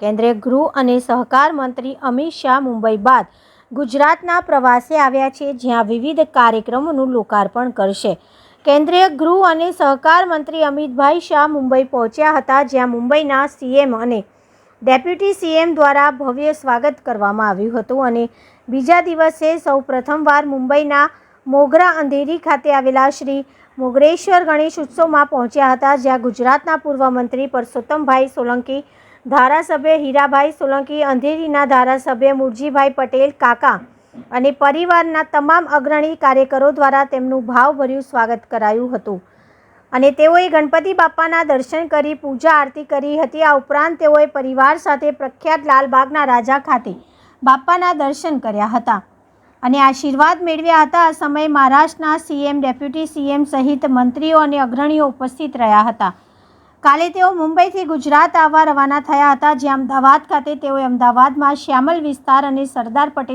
કેન્દ્રીય ગૃહ અને સહકાર મંત્રી અમિત શાહ મુંબઈ બાદ ગુજરાતના પ્રવાસે આવ્યા છે, જ્યાં વિવિધ કાર્યક્રમોનું લોકાર્પણ કરશે. કેન્દ્રીય ગૃહ અને સહકાર મંત્રી અમિતભાઈ શાહ મુંબઈ પહોંચ્યા હતા, જ્યાં મુંબઈના સીએમ અને ડેપ્યુટી સીએમ દ્વારા ભવ્ય સ્વાગત કરવામાં આવ્યું હતું અને બીજા દિવસે સૌ પ્રથમવાર મુંબઈના મોગરા અંધેરી ખાતે આવેલા શ્રી મોગરેશ્વર ગણેશ ઉત્સવમાં પહોંચ્યા હતા, જ્યાં ગુજરાતના પૂર્વ મંત્રી પરસોત્તમભાઈ સોલંકી, ધારાસભ્ય હીરાભાઈ સોલંકી, અંધેરીના ધારાસભ્ય મુરજીભાઈ પટેલ કાકા અને પરિવારના તમામ અગ્રણી કાર્યકરો દ્વારા તેમનું ભાવભર્યું સ્વાગત કરાયું હતું અને તેઓએ ગણપતિ બાપ્પાના દર્શન કરી પૂજા આરતી કરી હતી. આ ઉપરાંત તેઓએ પરિવાર સાથે પ્રખ્યાત લાલબાગના રાજા ખાતે બાપ્પાના દર્શન કર્યા હતા અને આશીર્વાદ મેળવ્યા હતા. આ સમયે મહારાષ્ટ્રના સીએમ, ડેપ્યુટી સીએમ સહિત મંત્રીઓ અને અગ્રણીઓ ઉપસ્થિત રહ્યા હતા. કાલે તેઓ મુંબઈથી ગુજરાત આવવા રવાના થયા હતા, જ્યાં અમદાવાદ ખાતે તેઓએ અમદાવાદમાં શ્યામલ વિસ્તાર અને સરદાર પટેલ